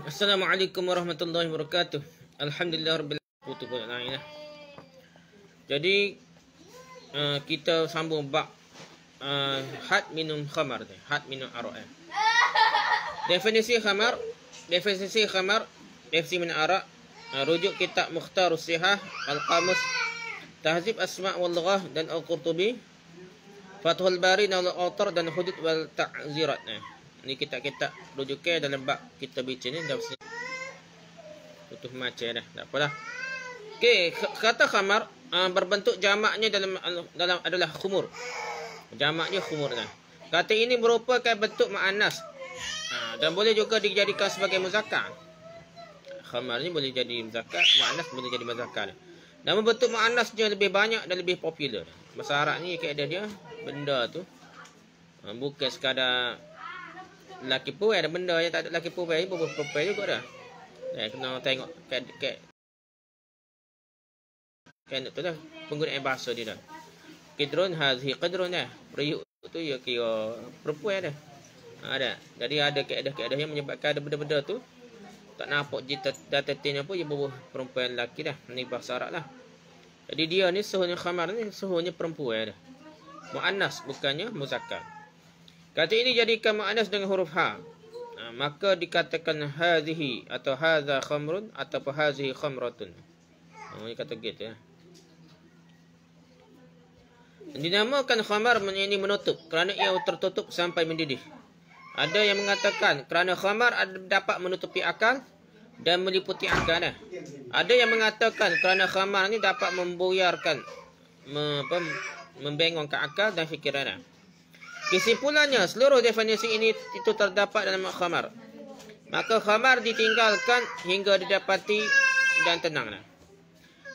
Assalamualaikum warahmatullahi wabarakatuh. Alhamdulillah rabbil alamin. Jadi kita sambung bab had minum khamar, had minum arak. Definisi khamar, definisi minum arak, rujuk kitab Mukhtarus Sihah, Al-Qamus, Tahzib Asma' wal Lughah dan Al-Qurtubi, Fathul Bari Al-Autar dan Hudud wal Ta'zirat. Ini kitab-kitab rujuknya dalam bab kita baca ni dah tutup macam dah. Tak apalah. Okey, kata khamar berbentuk jamaknya dalam adalah khumur. Jamaknya khumur dah. Kata ini merupakan bentuk muannas. Dan boleh juga dijadikan sebagai muzakkar. Khamar ni boleh jadi muzakkar, muannas boleh jadi muzakkar. Namun bentuk muannasnya lebih banyak dan lebih popular. Bahasa Arab ni kaedah dia benda tu bukan sekadar laki pun ada benda yang tak ada laki pun baik pun perempuan juga dah. Kena tengok kan tu dah penggunaan bahasa dia dah. Qidrun hazihi qadrun dah. Periuk tu ya kira perempuan dah. Ada. Jadi ada kaedah-kaedah yang menyebabkan ada benda-benda tu tak nampak data tin apa dia bubuh perempuan lelaki dah. Ni bahasa Arab lah. Jadi dia ni suhunya khamar ni suhunya perempuan dah. Muannas bukannya muzakkar. Kata ini jadikan muannas dengan huruf ha. Maka dikatakan hadhihi atau hadza khamrun atau hadhihi khamratun. Ini kata gitu ya. Dinamakan khamar ini menutup kerana ia tertutup sampai mendidih. Ada yang mengatakan kerana khamar dapat menutupi akal dan meliputi akal. Ada yang mengatakan kerana khamar ini dapat membuyarkan, membengongkan akal dan fikiran. Kesimpulannya, seluruh definisi ini itu terdapat dalam khamar. Maka khamar ditinggalkan hingga didapati dan tenang.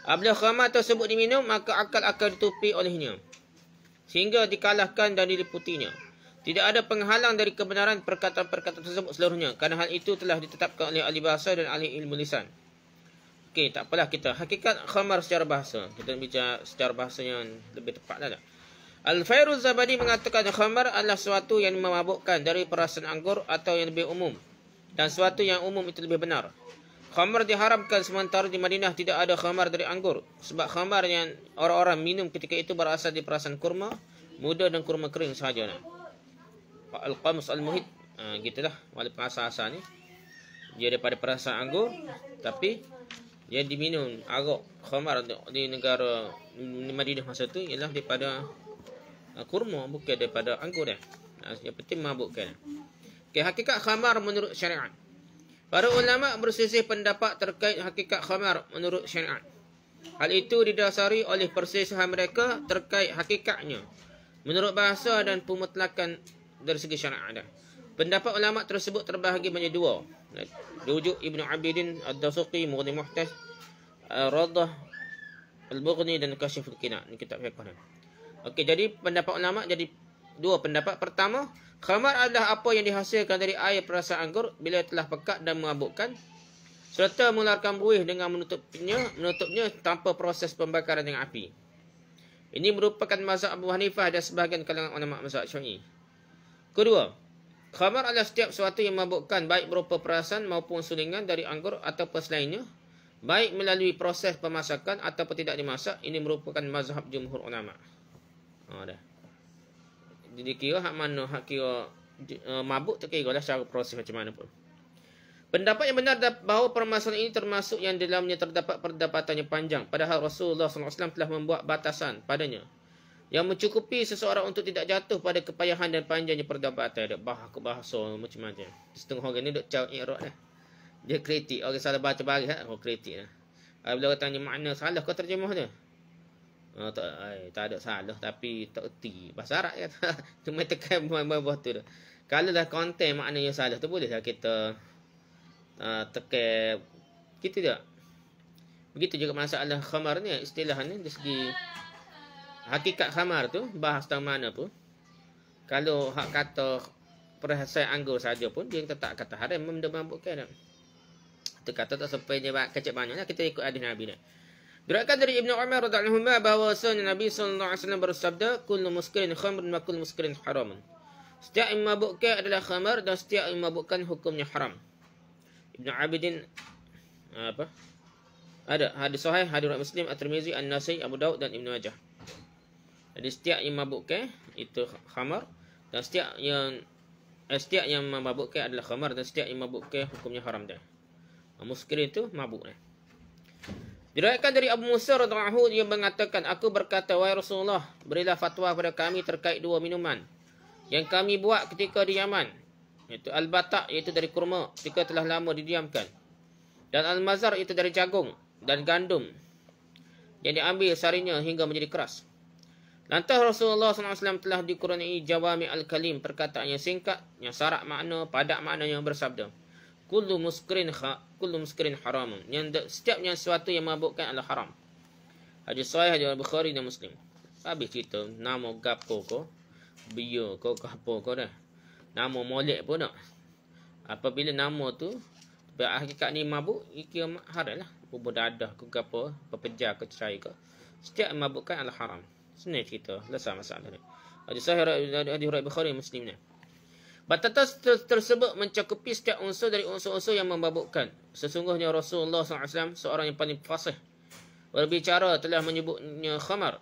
Apabila khamar tersebut diminum, maka akal akan ditutupi olehnya sehingga dikalahkan dan diliputinya. Tidak ada penghalang dari kebenaran perkataan-perkataan tersebut seluruhnya. Kerana hal itu telah ditetapkan oleh ahli bahasa dan ahli ilmu lisan. Okey, tak apalah kita. Hakikat khamar secara bahasa. Kita bicara secara bahasa yang lebih tepatlah. Al-Fairuz Zabadi mengatakan khamar adalah sesuatu yang memabukkan dari perasan anggur atau yang lebih umum. Dan sesuatu yang umum itu lebih benar. Khamar diharamkan sementara di Madinah tidak ada khamar dari anggur. Sebab khamar yang orang-orang minum ketika itu berasal dari perasan kurma muda dan kurma kering sahaja. Al-Qamus Al-Muhit, gitulah. Walaupun asal-asal ni dia daripada perasan anggur, tapi yang diminum arak khamar di negara Madinah masa tu ialah daripada kurma, bukan daripada anggur dah. Yang penting mabukkan. Okay, hakikat khamar menurut syariat. Para ulama berselisih pendapat terkait hakikat khamar menurut syariat. Hal itu didasari oleh perselisihan mereka terkait hakikatnya menurut bahasa dan pemutlakan dari segi syariat. Pendapat ulama tersebut terbahagi menjadi dua. Rujuk Ibnu Abidin Ad-Dasuqi, Mughni Muhtaj, Radah Al-Bughni dan Kasyiful Qina. Ini kitab fiqh. Okey, jadi pendapat ulama jadi dua pendapat. Pertama, khamar adalah apa yang dihasilkan dari air perasan anggur bila telah pekat dan memabukkan serta mengeluarkan buih dengan menutupnya tanpa proses pembakaran dengan api. Ini merupakan mazhab Abu Hanifah dan sebahagian kalangan ulama mazhab Syafi'i. Kedua, khamar adalah setiap sesuatu yang memabukkan baik berupa perasan maupun sulingan dari anggur atau selainnya, baik melalui proses pemasakan ataupun tidak dimasak. Ini merupakan mazhab jumhur ulama. Dah. Jadi kira hak mana hak kira mabuk tak kira lah secara proses macam mana pun. Pendapat yang benar bahawa permasalahan ini termasuk yang dalamnya terdapat perdebatan yang panjang. Padahal Rasulullah SAW telah membuat batasan padanya yang mencukupi seseorang untuk tidak jatuh pada kepayahan dan panjangnya perdebatan. Ada bahasa macam-macam. Setengah orang ni duk cari i'rab dah. Dia kritik. Orang salah baca balik kritik dah. Bila orang tanya makna salah kau terjemah dia. Tak ada salah tapi tak erti bahasa Arab kata. Cuma tekan buah tu dah. Kalau dah konten maknanya salah tu bolehlah kita tekan gitu tak. Begitu juga masalah khamar ni, istilah ni dari segi hakikat khamar tu bahas tentang mana pun. Kalau hak kata perasaan anggur saja pun dia tetap kata haram benda mabukkan. Tu kata tak sampai dia kecek banyaklah kita ikut hadis Nabi ni. Diriwayatkan dari Ibnu Umar radhiyallahu anhu bahawa Nabi sallallahu alaihi wasallam bersabda, "Kullu muskirin khamrun wa kullu muskirin haramun." Setiap yang memabukkan adalah khamar dan setiap yang memabukkan hukumnya haram. Ibn Abidin apa? Ada hadis sahih, hadis riwayat Muslim, At-Tirmizi, An-Nasai, Abu Daud dan Ibn Majah. Jadi setiap yang mabukkan itu khamar, dan setiap yang memabukkan adalah khamar, dan setiap yang mabukkan hukumnya haram dah. Muskir itu mabuk dah. Diriwayatkan dari Abu Musa radhiyallahu anhu, dia mengatakan, aku berkata, wahai Rasulullah, berilah fatwa kepada kami terkait dua minuman yang kami buat ketika di Yaman, iaitu al-batak, iaitu dari kurma ketika telah lama didiamkan, dan al-mazar, itu dari jagung dan gandum yang diambil sarinya hingga menjadi keras. Lantas Rasulullah SAW telah dikurniai jawami al-kalim, perkataan yang singkat, yang syarat makna, padat makna, yang bersabda, kullu muskirin haramun, yang setiapnya sesuatu yang mabukkan adalah haram. Hadis sahih, hadis Bukhari dan Muslim. Habis cerita nama gapo ko, bio ko, gapo ko dah. Nama molek pun nak. Apabila nama tu berhakikat ni mabuk, ia haram lah. Bubur dadah ke gapo, pepejar ke cerai ke. Setiap yang mabukkan adalah haram. Senang cerita, selesai masalah ni. Hadis sahih, hadis riwayat Bukhari Muslim ni. Batatas tersebut mencakupi setiap unsur dari unsur-unsur yang memabukkan. Sesungguhnya Rasulullah SAW seorang yang paling fasih berbicara telah menyebutnya khamar.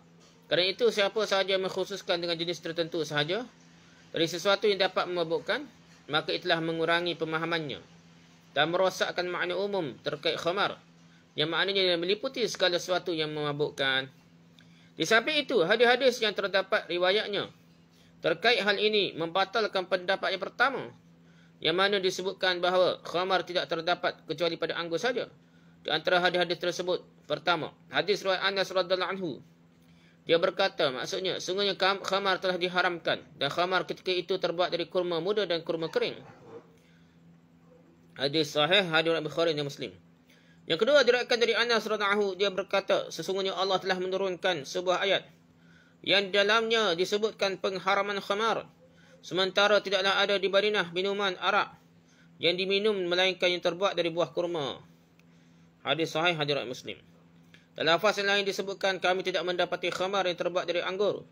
Kerana itu siapa sahaja mengkhususkan dengan jenis tertentu sahaja dari sesuatu yang dapat memabukkan, maka itulah mengurangi pemahamannya dan merosakkan makna umum terkait khamar, yang maknanya meliputi segala sesuatu yang memabukkan. Di samping itu, hadis-hadis yang terdapat riwayatnya terkait hal ini membatalkan pendapat yang pertama, yang mana disebutkan bahawa khamar tidak terdapat kecuali pada anggur saja. Di antara hadis-hadis tersebut, pertama, hadis riwayat Anas radhiyallahu anhu. Dia berkata, maksudnya, sungguhnya khamar telah diharamkan, dan khamar ketika itu terbuat dari kurma muda dan kurma kering. Hadis sahih, hadis riwayat Bukhari dan Muslim. Yang kedua, diriwayatkan dari Anas radhiyallahu anhu, dia berkata, sesungguhnya Allah telah menurunkan sebuah ayat yang dalamnya disebutkan pengharaman khamar, sementara tidaklah ada di Madinah minuman arak yang diminum melainkan yang terbuat dari buah kurma. Hadis sahih, hadis riwayat Muslim. Dalam lafaz yang lain disebutkan, kami tidak mendapati khamar yang terbuat dari anggur.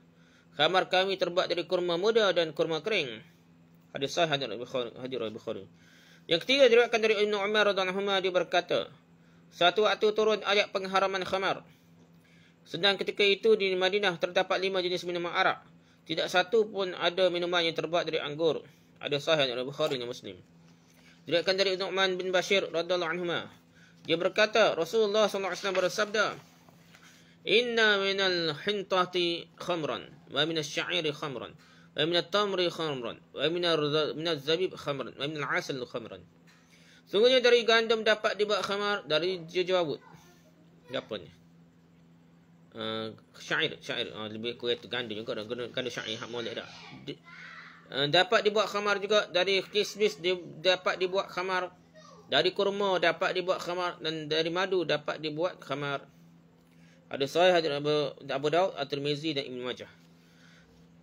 Khamar kami terbuat dari kurma muda dan kurma kering. Hadis sahih, hadis riwayat Bukhari. Yang ketiga, diriwayatkan dari Ibnu Umar radhiyallahu anhu, dia berkata, satu waktu turun ayat pengharaman khamar. Sedang ketika itu di Madinah terdapat 5 jenis minuman arak. Tidak satu pun ada minuman yang terbuat dari anggur. Ada sahih dari Bukhari dan Muslim. Diriwayatkan dari Nu'man bin Bashir radhiyallahu anhu, dia berkata, Rasulullah SAW bersabda, inna minal hintati khamran, wa minal sya'iri khamran, wa minal tamri khamran, wa minal zabib khamran, wa minal asal khamran. Sungguhnya dari gandum dapat dibuat khamar, dari jawabut. Apa ni? Syair. Lebih kurang itu gandum juga. Gandum syair, hak molek dah. Dapat dibuat khamar juga. Dari kismis dapat dibuat khamar. Dari kurma dapat dibuat khamar. Dan dari madu dapat dibuat khamar. Ada sahih hadis Abu Daud, At-Tirmizi dan Ibn Majah.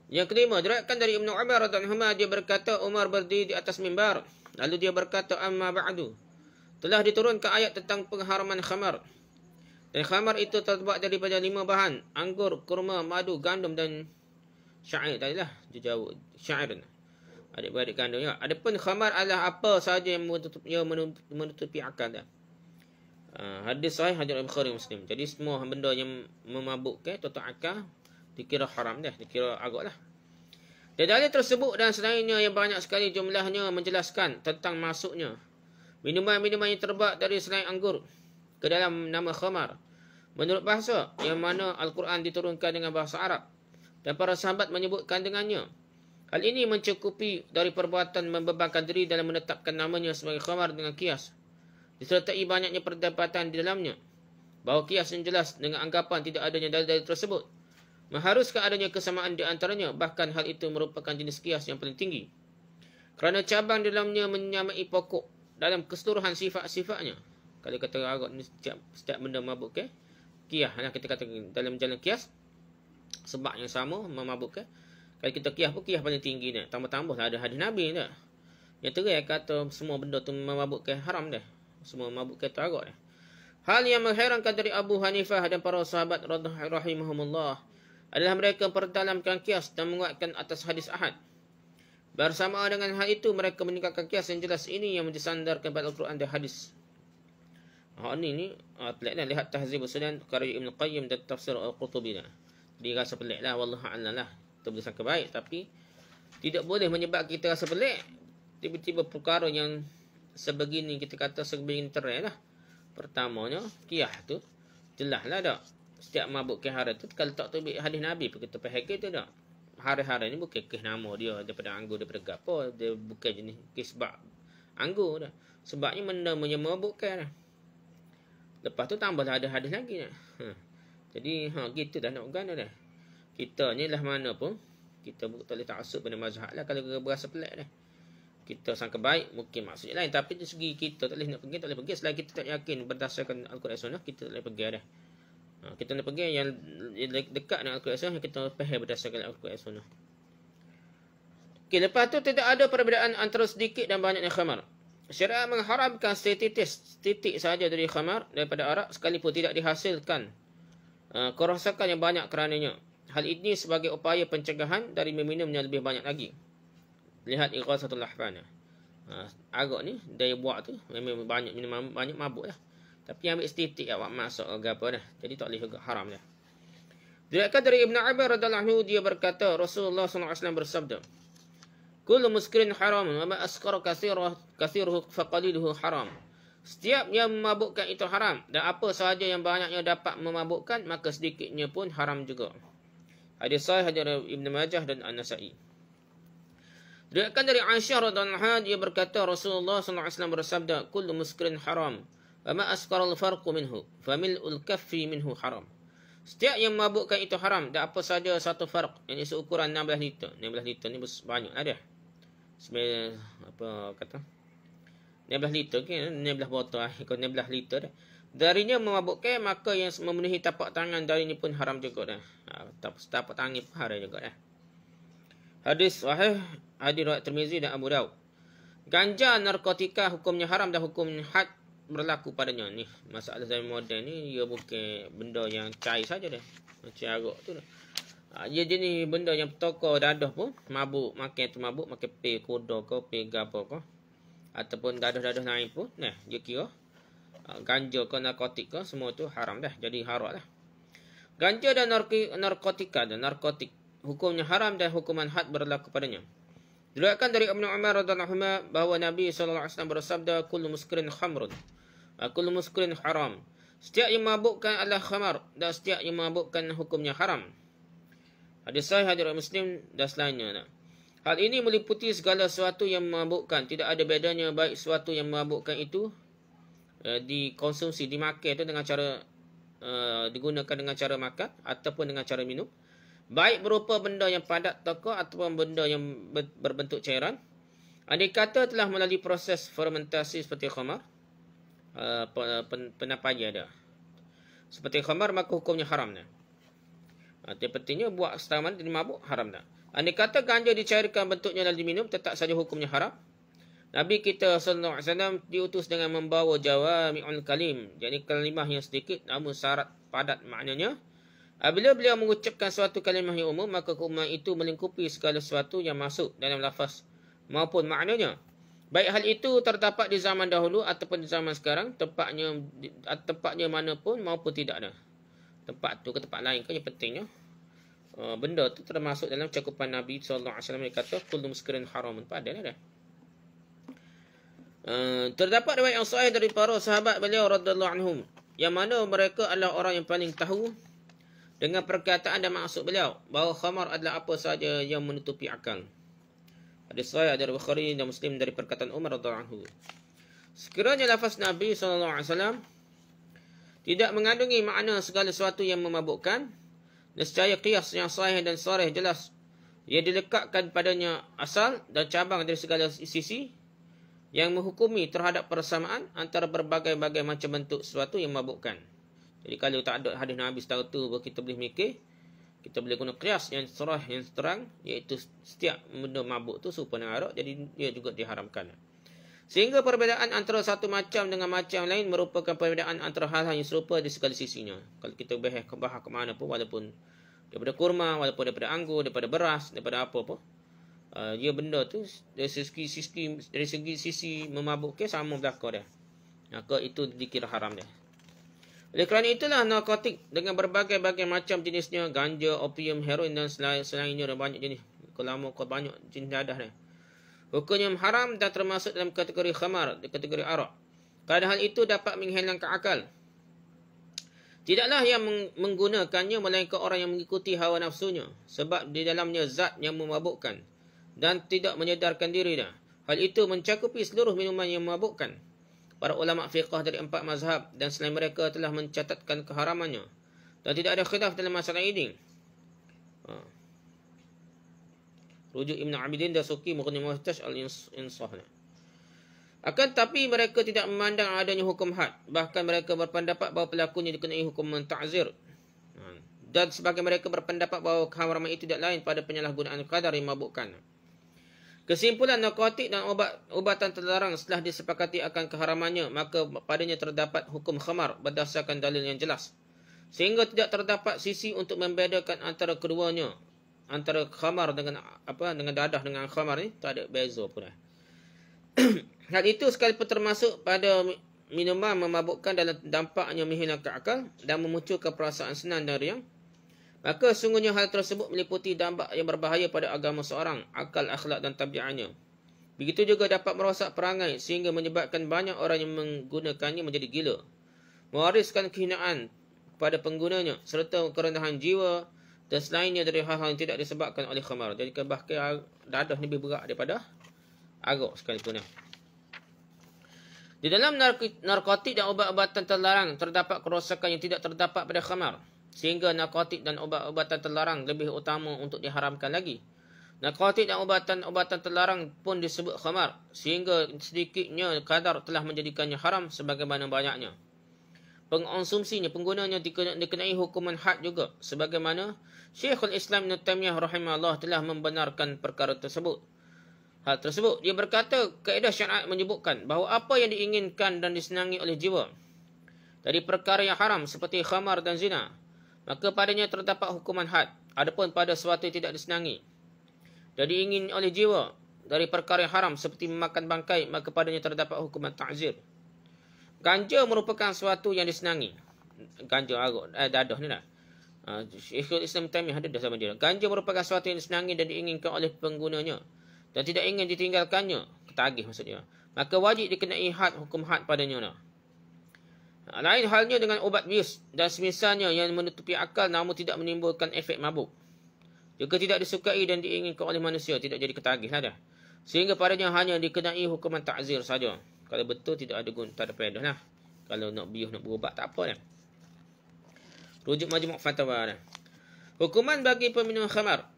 Yang kelima, diriwayatkan dari Ibnu Umar radhiyallahu anhu, dia berkata, Umar berdiri di atas mimbar. Lalu dia berkata, amma ba'du, telah diturunkan ayat tentang pengharaman khamar. Dan khamar itu terbuat daripada 5 bahan, anggur, kurma, madu, gandum dan syair. Tadilah jauh syair. Adik-beradik gandum juga. Adapun khamar adalah apa sahaja yang menutupi akal dah. Hadis sahih, hadis Bukhari Muslim. Jadi semua benda yang memabukkan tutup akal dikira haram dah, dikira agak lah. Dan dalil tersebut dan selainnya yang banyak sekali jumlahnya menjelaskan tentang masuknya minuman-minuman yang terbuat dari selain anggur ke dalam nama khamar menurut bahasa yang mana Al-Quran diturunkan dengan bahasa Arab dan para sahabat menyebutkan dengannya. Hal ini mencukupi dari perbuatan membebankan diri dalam menetapkan namanya sebagai khamar dengan kias, disertai banyaknya perdebatan di dalamnya, bahawa kias yang jelas dengan anggapan tidak adanya dalil-dalil tersebut mengharuskan adanya kesamaan di antaranya, bahkan hal itu merupakan jenis kias yang paling tinggi kerana cabang dalamnya menyamai pokok dalam keseluruhan sifat-sifatnya. Kalau kata agak setiap benda mabuk ke kias, kita kata dalam jalan kias sebab yang sama memabukkan. Kalau kita kias pun kias paling tinggi ni, tambah-tambah ada hadis Nabi dah yang terai kata semua benda tu memabukkan haram dah, semua mabukkan tu agak dah. Hal yang mengherankan dari Abu Hanifah dan para sahabat rahimahumullah adalah mereka memperdalamkan kias dan menguatkan atas hadis ahad. Bersama dengan hal itu, mereka meninggalkan kias yang jelas ini yang disandarkan pada Al-Quran dan hadis. Ini pelik lah. Lihat Tahzib Sunan karya Ibn Qayyim dan tafsir Al-Qurtubi. Dia rasa pelik lah. Wallahu'ala lah. Kita boleh sangka baik. Tapi tidak boleh menyebabkan kita rasa pelik. Tiba-tiba perkara yang sebegini, kita kata sebegini terai lah. Pertamanya, kiyah tu jelas lah tak. Setiap mabuk kihara tu, kalau tak tu hadis Nabi pun kita faham tu tak. Hari-hari ni bukan kes nama dia daripada anggur, daripada gapo. Dia bukan jenis kes sebab anggur dah. Sebabnya benda menyemabukkan dah. Lepas tu tambahlah ada hadis lagi dah. Jadi gitu dah nak gana dah. Kita ni lah mana pun, kita tak boleh ta'assub pada mazhab lah kalau berasa pelik dah. Kita sangka baik, mungkin maksudnya lain. Tapi dari segi kita tak boleh nak pergi, tak boleh pergi. Selagi kita tak yakin berdasarkan Al-Quran Sunnah, kita tak boleh pergi dah. Kita nak pergi yang dekat dengan Al-Quran Sunnah, kita faham berdasarkan Al-Quran Sunnah. Okay, lepas tu tidak ada perbezaan antara sedikit dan banyaknya khamar. Syariat mengharamkan setitik sahaja dari khamar daripada arak sekalipun tidak dihasilkan kerosakan yang banyak kerananya. Hal ini sebagai upaya pencegahan dari meminumnya lebih banyak lagi. Lihat Ighathatul Lahfan. Arak ni daya buat tu memang banyak minum, banyak mabuk lah. Tapi ambil setitik awak masuk ke apa dah. Jadi tak boleh juga haram dah. Diriwayatkan dari Ibn Abbas radhiyallahu anhu, dia berkata Rasulullah SAW bersabda, kullu muskirin haram wa ma askara kathiruhu faqaliluhu haram. Setiap yang memabukkan itu haram, dan apa sahaja yang banyaknya dapat memabukkan, maka sedikitnya pun haram juga. Hadis sahih dari Ibn Majah dan An-Nasa'i. Diriwayatkan dari Aisyah radhiyallahu anha, dia berkata Rasulullah SAW bersabda, kullu muskirin haram wa ma askara al-farqu minhu famil'ul kaffi minhu haram. Setiap yang memabukkan itu haram, dan apa sahaja satu farq, yang seukuran 16 liter. 16 liter ni banyak ada. Apa kata 16 liter ke 16 botol ikut 16 liter dah. Darinya memabukkan, maka yang memenuhi tapak tangan darinya pun haram juga dah. Tapak tangan pun haram juga dah. Hadis sahih, hadis riwayat Tirmizi dan Abu Daud. Ganja narkotika hukumnya haram dan hukumnya had berlaku padanya. Ni masalah zaman moden ni, dia bukan benda yang cair saja dah. Macam arak tu dah. Dia jenis benda yang toko dadah pun mabuk, makan tu mabuk, makan pil kuda ke, pil gapo ke, ataupun dadah-dadah lain pun, nah dia kira ganja ke narkotik ke, semua tu haram dah. Jadi haram dah. Ganja dan narkotika dan narkotik hukumnya haram dan hukuman had berlaku padanya. Diriwayatkan dari Ibnu Umar radhiyallahu anhu bahawa Nabi sallallahu alaihi wasallam bersabda, kullu muskirin khamrun wa kullu muskirin haram. Setiap yang memabukkan adalah khamar, dan setiap yang memabukkan hukumnya haram. Hadis sahih hadis Muslim dan selainnya. Hal ini meliputi segala sesuatu yang memabukkan. Tidak ada bedanya baik sesuatu yang memabukkan itu dikonsumsi, dimakan itu dengan cara digunakan dengan cara makan ataupun dengan cara minum. Baik berupa benda yang padat toko ataupun benda yang berbentuk cairan. Andai kata telah melalui proses fermentasi seperti khamar, penapanya ada. Seperti khamar, maka hukumnya haram dah. Yang pentingnya buat setaman jadi mabuk, haram dah. Andai kata ganja dicairkan bentuknya lalu diminum, tetap saja hukumnya haram. Nabi kita sallallahu alaihi wasallam diutus dengan membawa jawami'ul kalim, jadi kalimah yang sedikit namun syarat padat maknanya. Apabila beliau mengucapkan suatu kalimah yang umum, maka kalimah itu melingkupi segala sesuatu yang masuk dalam lafaz maupun maknanya. Baik hal itu terdapat di zaman dahulu ataupun di zaman sekarang, tempatnya mana pun maupun tidak ada. Tempat tu ke tempat lain ke, yang pentingnya benda tu termasuk dalam cakupan Nabi sallallahu alaihi wasallam yang kata kullu muskirin haramun, padahal dah. Terdapat riwayat yang sahih dari para sahabat beliau radhiyallahu anhum, yang mana mereka adalah orang yang paling tahu dengan perkataan dan maksud beliau bahawa khamar adalah apa sahaja yang menutupi akal. Hadis sahih dari Bukhari dan Muslim dari perkataan Umar radhiyallahu anhu. Sekiranya lafaz Nabi sallallahu alaihi wasallam tidak mengandungi makna segala sesuatu yang memabukkan, nescaya qiyas yang sahih dan sharih jelas ia dilekatkan padanya asal dan cabang dari segala sisi yang menghukumi terhadap persamaan antara berbagai-bagai macam bentuk sesuatu yang memabukkan. Jadi kalau tak ada hadis Nabi secara tu, kita boleh mikir, kita boleh guna qiyas yang sharih, yang terang, iaitu setiap benda mabuk tu serupa dengan arak, jadi dia juga diharamkan. Sehingga perbezaan antara satu macam dengan macam lain merupakan perbezaan antara hal-hal yang serupa di segala sisinya. Kalau kita bahas ke mana pun, walaupun daripada kurma, walaupun daripada anggur, daripada beras, daripada apa pun, Dia benda tu dari segi sisi memabukkan sama berlaku dia. Maka itu dikira haram dia. Oleh kerana itulah narkotik dengan berbagai-bagai macam jenisnya, ganja, opium, heroin dan selainnya ada banyak jenis. Kalau banyak jenis dadah dia. Hukumnya haram dan termasuk dalam kategori khamar, kategori arak. Kerana hal itu dapat menghilangkan akal. Tidaklah yang menggunakannya melainkan orang yang mengikuti hawa nafsunya, sebab di dalamnya zat yang memabukkan dan tidak menyedarkan diri dah. Hal itu mencakupi seluruh minuman yang memabukkan. Para ulama fiqh dari 4 mazhab dan selain mereka telah mencatatkan keharamannya dan tidak ada khilaf dalam masalah ini. Rujuk Ibn Abidin Dasuki Mughni Muhtaj Al-Insah. Akan tapi mereka tidak memandang adanya hukum had. Bahkan mereka berpendapat bahawa pelakunya dikenai hukum ta'zir. Dan sebagai mereka berpendapat bahawa keharaman itu tidak lain pada penyalahgunaan kadar yang memabukkan. Kesimpulan, narkotik dan ubatan terlarang setelah disepakati akan keharamannya, maka padanya terdapat hukum khamar berdasarkan dalil yang jelas. Sehingga tidak terdapat sisi untuk membedakan antara keduanya. Antara khamar dengan dadah dengan khamar ni tak ada beza pun. Hal itu sekalipun termasuk pada minuman memabukkan dalam dampaknya menghilangkan akal dan memunculkan perasaan senang dan riang. Maka sungguhnya hal tersebut meliputi dampak yang berbahaya pada agama seorang, akal, akhlak dan tabiatnya. Begitu juga dapat merosak perangai sehingga menyebabkan banyak orang yang menggunakannya menjadi gila. Mewariskan kehinaan kepada penggunanya serta kerendahan jiwa dan selainnya dari hal-hal yang tidak disebabkan oleh khamar. Jadi bahkan dadah lebih berat daripada arak sekalipun. Di dalam narkotik dan ubat-ubatan terlarang terdapat kerosakan yang tidak terdapat pada khamar. Sehingga narkotik dan ubat-ubatan terlarang lebih utama untuk diharamkan lagi. Narkotik dan ubatan-ubatan terlarang pun disebut khamar. Sehingga sedikitnya kadar telah menjadikannya haram sebagaimana banyaknya. Pengonsumsinya, penggunanya dikenai hukuman had juga. Sebagaimana Syekhul Islam Ibn Taymiyah rahimahullah telah membenarkan perkara tersebut. Hal tersebut, dia berkata, kaedah syariat menyebutkan bahawa apa yang diinginkan dan disenangi oleh jiwa dari perkara yang haram seperti khamar dan zina, maka padanya terdapat hukuman had. Adapun pada sesuatu yang tidak disenangi dan diingin oleh jiwa dari perkara yang haram seperti memakan bangkai, maka padanya terdapat hukuman ta'zir. Ganja merupakan sesuatu yang disenangi. Ganja arak, dadah ni lah. Syekhul Islam Taimiyah ada dah sama dia. Ganja merupakan sesuatu yang disenangi dan diinginkan oleh penggunanya dan tidak ingin ditinggalkannya, ketagih maksudnya, maka wajib dikenai had, hukum had padanya. Lain halnya dengan ubat bius dan semisalnya yang menutupi akal namun tidak menimbulkan efek mabuk. Juga tidak disukai dan diinginkan oleh manusia, tidak jadi ketagih lah dah. Sehingga padanya hanya dikenai hukuman ta'zir saja. Kalau betul tidak ada guna, tak ada faedah lah. Kalau nak bius, nak berubat, tak apa lah. Rujuk Majmu' Fatawa lah. Hukuman bagi peminum khamar.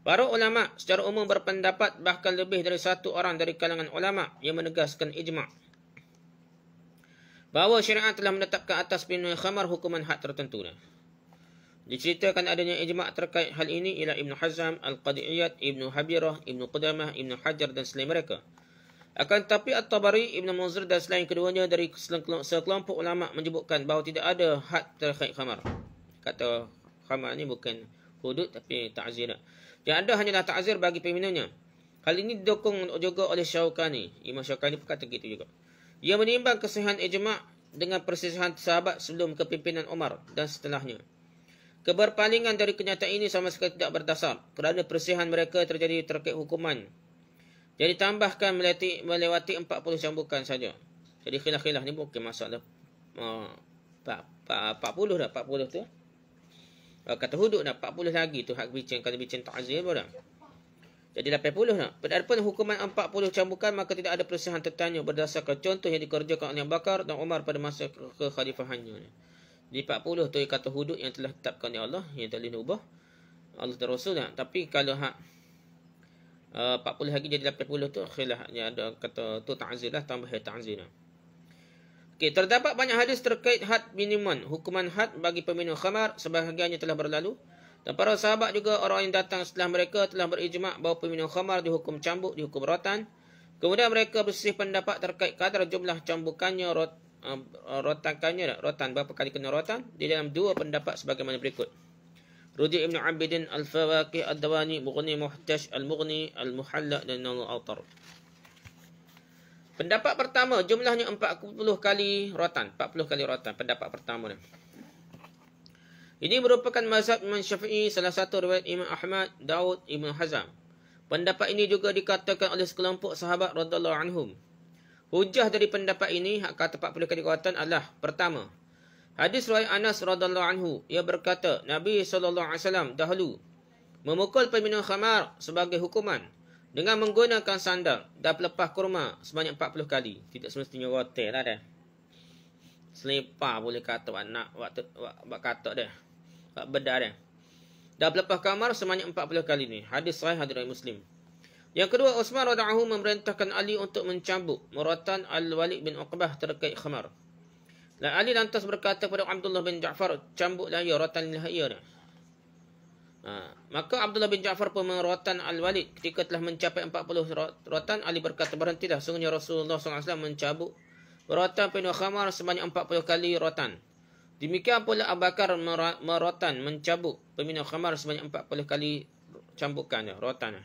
Para ulama secara umum berpendapat, bahkan lebih dari satu orang dari kalangan ulama yang menegaskan ijma' bahawa syariat telah menetapkan atas peminum khamar hukuman had tertentu. Diceritakan adanya ijma' terkait hal ini ialah Ibn Hazm, Al-Qadi'iyat, Ibn Habirah, Ibn Qudamah, Ibn Hajar dan selain mereka. Akan tetapi At-Tabari, Ibn Munzir dan selain keduanya dari sekelompok ulama menyebutkan bahawa tidak ada had terkait khamar. Kata khamar ni bukan hudud tapi ta'zir. Yang ada hanyalah ta'zir bagi peminumnya. Hal ini didukung juga oleh Syaukani. Imam Syaukani pun kata gitu juga. Ia menimbang kesihan ijma' dengan perselisihan sahabat sebelum kepimpinan Umar dan setelahnya. Keberpalingan dari kenyataan ini sama sekali tidak berdasar kerana perselisihan mereka terjadi terkait hukuman. Jadi tambahkan melewati 40 cambukan saja. Jadi khilaf-khilaf ni bukan masalah 40 dah, 40 tu. Kata hudud dah 40 lagi tu hak bincang, kalau bincang ta'zir pun dah. Jadi 80 dah. Adapun hukuman 40 cambukan maka tidak ada perselisihan tertanya berdasarkan contoh yang dikerjakan oleh Abu Bakar dan Umar pada masa kekhalifahannya. Jadi 40 tu kata hudud yang telah ditetapkan oleh Allah, yang tak boleh diubah Allah dan Rasul dah. Tapi kalau hak 40 lagi jadi 80 tu khilafnya, ada kata tu ta'zir lah, tambah ta'zir lah. Okey, terdapat banyak hadis terkait had minuman, hukuman had bagi peminum khamar, sebahagiannya telah berlalu. Dan para sahabat juga orang yang datang setelah mereka telah berijma' bahawa peminum khamar dihukum cambuk, dihukum rotan. Kemudian mereka bersih pendapat terkait kadar jumlah cambukannya, rotan berapa kali kena rotan, di dalam dua pendapat sebagaimana berikut. Ruji Ibn Abidin Al-Fawaqih Ad-Dawani, Mughni Muhtash Al-Mughni Al-Muhalla dan Al-Autar. Pendapat pertama jumlahnya 40 kali rotan. 40 kali rotan pendapat pertama ni. Ini merupakan mazhab Imam Syafi'i, salah satu riwayat Imam Ahmad, Daud, Ibn Hazm. Pendapat ini juga dikatakan oleh sekelompok sahabat radhiyallahu anhum. Hujah dari pendapat ini, hak kata 40 kali rotan adalah pertama, hadis riwayat Anas radhiyallahu anhu, ia berkata, Nabi SAW dahulu memukul peminum khamar sebagai hukuman dengan menggunakan sandal dan pelepah kurma sebanyak 40 kali. Tidak semestinya rotan lah dah. Selipar boleh kata nak buat kata dah. Buat bedah dah. Dan pelepah kamar sebanyak 40 kali ni. Hadis sahih hadis Muslim. Yang kedua, Uthman radhiyallahu anhu memerintahkan Ali untuk mencambuk rotan Al-Walid bin Uqbah terkait khamar. Dan Ali lantas berkata kepada Abdullah bin Ja'far, cambuklah ia rotan ia. Maka Abdullah bin Ja'far pun merotan Al-Walid. Ketika telah mencapai 40 rotan, Ali berkata, berhentilah, sungguhnya Rasulullah SAW mencabuk rotan penuh khamar sebanyak 40 kali rotan. Demikian pula Abu Bakar merotan, mencabuk peminum khamar sebanyak 40 kali cambukan, rotan.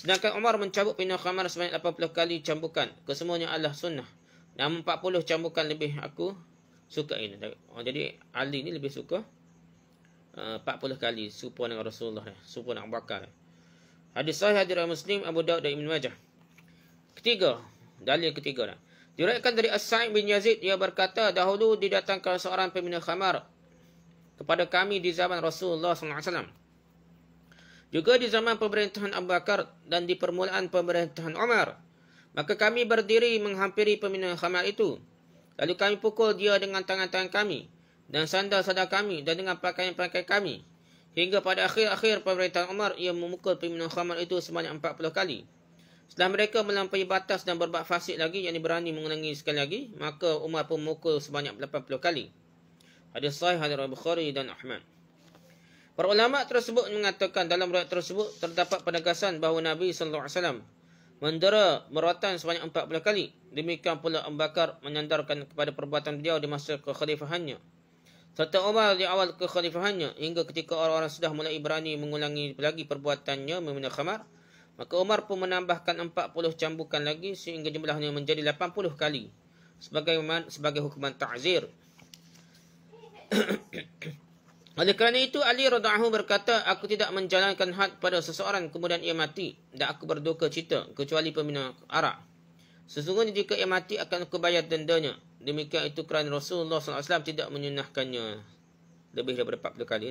Sedangkan Umar mencabuk peminum khamar sebanyak 80 kali cambukan. Kesemuanya adalah sunnah. Namun 40 cambukan lebih aku suka ini. Jadi Ali ni lebih suka 40 kali serupa dengan Rasulullah, serupa dengan Abu Bakar. Hadis sahih hadis Muslim, Abu Daud dan Ibn Majah. Ketiga, dalil ketiga. Diriwayatkan dari As-Sa'id bin Yazid, ia berkata, dahulu didatangkan seorang peminum khamar kepada kami di zaman Rasulullah SAW. Juga di zaman pemerintahan Abu Bakar dan di permulaan pemerintahan Umar. Maka kami berdiri menghampiri peminum khamar itu. Lalu kami pukul dia dengan tangan-tangan kami dan sandal-sandal kami dan dengan pakaian-pakaian kami. Hingga pada akhir-akhir pemerintahan Umar, ia memukul peminum khamar itu sebanyak 40 kali. Setelah mereka melampaui batas dan berbuat fasik lagi, yang berani mengulangi sekali lagi, maka Umar pun memukul sebanyak 80 kali. Hadis sahih hadis Bukhari dan Ahmad. Para ulama tersebut mengatakan dalam riwayat tersebut terdapat penegasan bahawa Nabi SAW mendera merotan sebanyak 40 kali. Demikian pula Abu Bakar menyandarkan kepada perbuatan beliau di masa kekhalifahannya, serta Umar di awal kekhalifahannya, hingga ketika orang-orang sudah mulai berani mengulangi lagi perbuatannya meminum khamar, maka Umar pun menambahkan 40 cambukan lagi sehingga jumlahnya menjadi 80 kali sebagai hukuman ta'zir. Oleh kerana itu, Ali radhiyallahu anhu berkata, aku tidak menjalankan had pada seseorang kemudian ia mati, dan aku berduka cita kecuali peminum arak. Sesungguhnya jika ia mati akan aku bayar dendanya. Demikian itu kerana Rasulullah SAW tidak menyunahkannya lebih daripada 40 kali.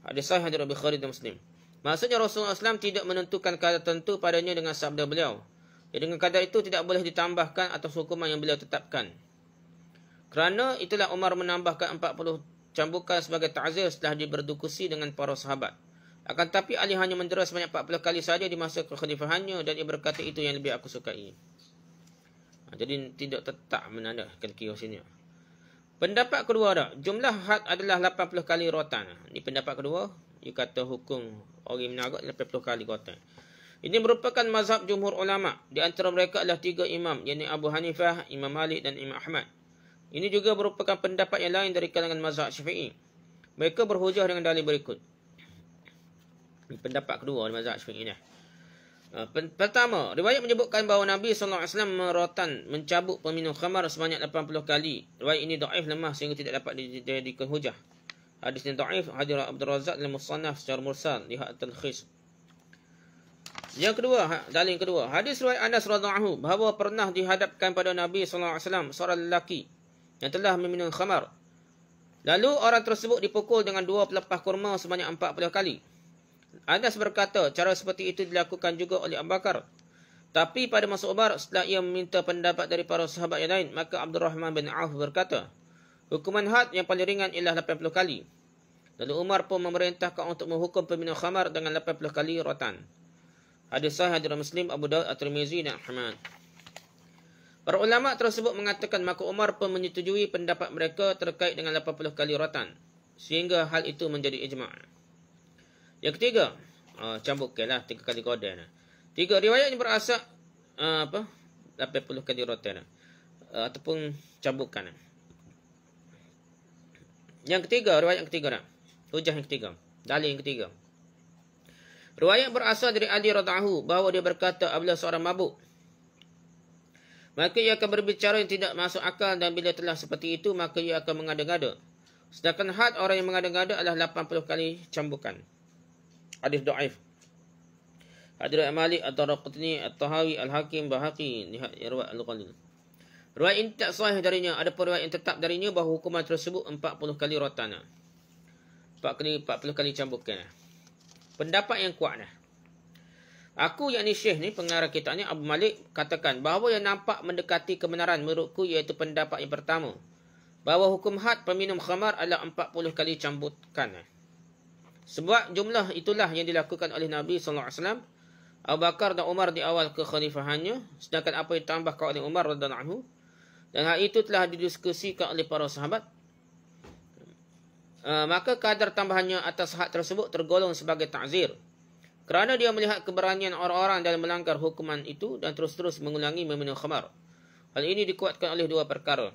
Hadis sahih hadis Bukhari dan Muslim. Maksudnya Rasulullah SAW tidak menentukan kadar tertentu padanya dengan sabda beliau. Dengan kadar itu tidak boleh ditambahkan atas hukuman yang beliau tetapkan. Kerana itulah Umar menambahkan 40 cambukan sebagai ta'zir setelah diberdiskusi dengan para sahabat. Akan tapi Ali hanya mendera sebanyak 40 kali saja di masa kekhalifahannya, dan ia berkata itu yang lebih aku sukai. Jadi tidak tetap menandakan kira sini. Pendapat kedua dah, jumlah had adalah 80 kali rotan. Ini pendapat kedua. Ia kata hukum orang menarik 80 kali rotan. Ini merupakan mazhab jumhur ulama. Di antara mereka adalah 3 imam, yakni Abu Hanifah, Imam Malik dan Imam Ahmad. Ini juga merupakan pendapat yang lain dari kalangan mazhab Syafi'i. Mereka berhujah dengan dalil berikut. Ini pendapat kedua dari mazhab Syafi'i ni. Pertama, riwayat menyebutkan bahawa Nabi SAW merotan, mencabuk peminum khamar sebanyak 80 kali. Riwayat ini dhaif, lemah sehingga tidak dapat dijadikan hujah. Hadis ini dhaif, hadis Abdul Razak dalam Musannaf secara mursal, lihat Talkhis. Yang kedua, dalil yang kedua, hadis riwayat Anas radhiyallahu anhu bahawa pernah dihadapkan pada Nabi SAW seorang lelaki yang telah meminum khamar. Lalu orang tersebut dipukul dengan 2 pelepah kurma sebanyak 40 kali. Anas berkata, cara seperti itu dilakukan juga oleh Abu Bakar. Tapi pada masa Umar, setelah ia meminta pendapat dari para sahabat yang lain, maka Abdurrahman bin Auf berkata, hukuman had yang paling ringan ialah 80 kali. Lalu Umar pun memerintahkan untuk menghukum peminum khamar dengan 80 kali rotan. Hadis sahih hadis Muslim, Abu Daud, At-Tirmizi dan Ahmad. Para ulama tersebut mengatakan maka Umar pun menyetujui pendapat mereka terkait dengan 80 kali rotan, sehingga hal itu menjadi ijma'. Yang ketiga, cambukkanlah 3 kali godan. 3 riwayat yang berasal 80 kali rotan ataupun cambukan. Yang ketiga, riwayat yang ketiga, hujah yang ketiga. Dalil yang ketiga. Riwayat berasal dari Ali radhiyallahu bahawa dia berkata apabila seorang mabuk, maka ia akan berbicara yang tidak masuk akal, dan bila telah seperti itu maka ia akan mengada-ngada. Sedangkan had orang yang mengada-ngada adalah 80 kali cambukan. Hadis dhaif. Hadrat Malik At-Taraqutni At-Tahawi Al-Hakim Bahaqi lihat riwayat Al-Qalil. Riwayat ini tak sahih darinya. Ada riwayat yang tetap darinya bahawa hukuman tersebut 40 kali rotan. 40 kali cambukan. Pendapat yang kuat dah. Aku yakni Syekh ni, pengarah kitab ni Abu Malik, katakan bahawa yang nampak mendekati kebenaran menurutku iaitu pendapat yang pertama, bahawa hukum had peminum khamar adalah 40 kali cambukan. Sebab jumlah itulah yang dilakukan oleh Nabi SAW, Abu Bakar dan Umar di awal kekhalifahannya, sedangkan apa yang ditambahkan oleh Umar radhiyallahu anhu, dan hal itu telah didiskusikan oleh para sahabat, maka kadar tambahannya atas had tersebut tergolong sebagai ta'zir, kerana dia melihat keberanian orang-orang dalam melanggar hukuman itu dan terus-terus mengulangi meminum khamar. Hal ini dikuatkan oleh dua perkara.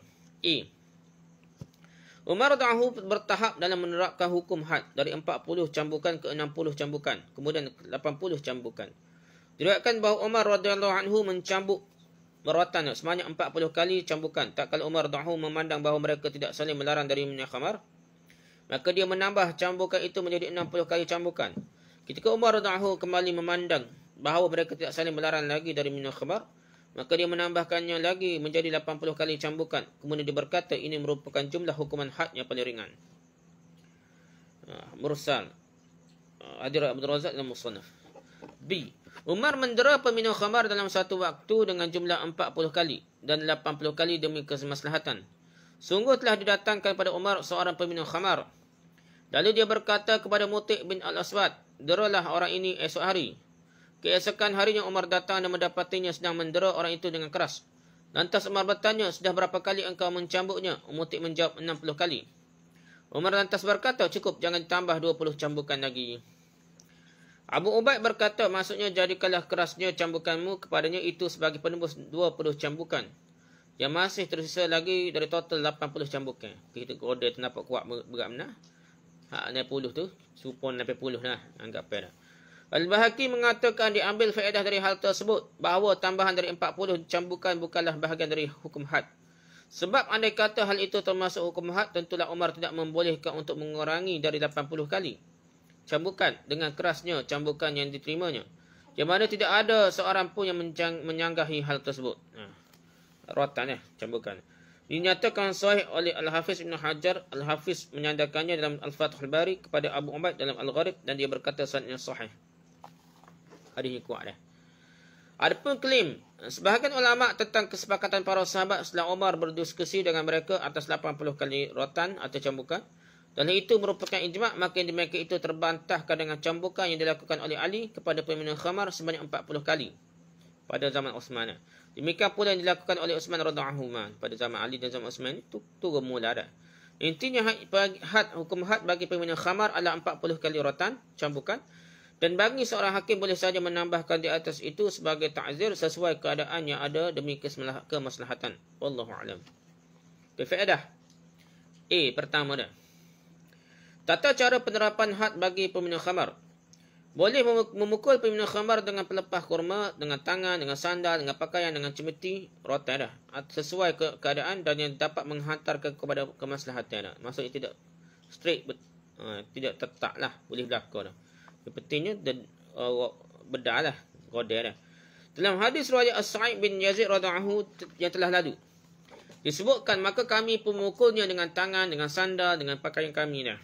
Umar radhiyallahu bertahap dalam menerapkan hukum had dari 40 cambukan ke 60 cambukan, kemudian 80 cambukan. Diriwayatkan bahawa Umar radhiyallahu anhu mencambuk rotan sebanyak 40 kali cambukan. Tak kala Umar radhiyallahu anhu memandang bahawa mereka tidak saling melarang dari minum khamar, maka dia menambah cambukan itu menjadi 60 kali cambukan. Ketika Umar radhiyallahu anhu kembali memandang bahawa mereka tidak saling melarang lagi dari minum khamar, maka dia menambahkannya lagi menjadi 80 kali cambukan. Kemudian dia berkata ini merupakan jumlah hukuman had yang paling ringan. Mursal. Hadrat Abdul Razak dalam Musannaf. B. Umar mendera peminum khamar dalam satu waktu dengan jumlah 40 kali dan 80 kali demi kemaslahatan. Sungguh telah didatangkan pada Umar seorang peminum khamar. Lalu dia berkata kepada Muti' bin Al-Aswad, deralah orang ini esok hari. Keesokan harinya Umar datang dan mendapatinya sedang mendera orang itu dengan keras. Lantas Umar bertanya, sudah berapa kali engkau mencambuknya? Muti' menjawab 60 kali. Umar lantas berkata, cukup, jangan tambah 20 cambukan lagi. Abu Ubaid berkata, maksudnya jadikanlah kerasnya cambukanmu kepadanya itu sebagai penembus 20 cambukan. Yang masih tersisa lagi dari total 80 cambukan. Kita order tu nampak kuat berat benar. Hak 60 tu, supon 80 dah. Anggap pada. Al-Bahaqi mengatakan diambil faedah dari hal tersebut bahawa tambahan dari 40 cambukan bukanlah bahagian dari hukum had. Sebab andai kata hal itu termasuk hukum had, tentulah Umar tidak membolehkan untuk mengurangi dari 80 kali cambukan dengan kerasnya cambukan yang diterimanya, yang mana tidak ada seorang pun yang menyanggahi hal tersebut. Rotan cambukan. Dinyatakan sahih oleh Al-Hafiz Ibn Hajar. Al-Hafiz menyandarkannya dalam Al-Fathul Bari kepada Abu Ubaid dalam Al-Gharib, dan dia berkata sanadnya sahih. Hadisnya kuat dah. Adapun klaim sebahagian ulama tentang kesepakatan para sahabat setelah Umar berdiskusi dengan mereka atas 80 kali rotan atau cambukan, dan itu merupakan ijma', maka yang demikian itu terbantahkan dengan cambukan yang dilakukan oleh Ali kepada peminum khamar sebanyak 40 kali pada zaman Uthman. Demikian pula yang dilakukan oleh Uthman radhiyallahu anhu pada zaman Ali dan zaman Uthman. Itu bermula dah. Intinya hukum had bagi peminum khamar adalah 40 kali rotan cambukan, dan bagi seorang hakim boleh saja menambahkan di atas itu sebagai ta'zir sesuai keadaan yang ada demi kemaslahatan. Wallahu a'lam. Faedah. Pertama dah. Tata cara penerapan had bagi peminum khamar. Boleh memukul peminum khamar dengan pelepah kurma, dengan tangan, dengan sandal, dengan pakaian, dengan cemeti, rotan dah. Sesuai keadaan dan yang dapat menghantarkan kepada kemaslahatan dah. Maksudnya tidak straight, tidak tetap lah. Boleh berlaku dah. Yang pentingnya bedah lah. Godeh dah. Dalam hadis riwayat As-Sa'id bin Yazid radhiyallahu yang telah lalu, disebutkan, maka kami pemukulnya dengan tangan, dengan sandal, dengan pakaian kami dah.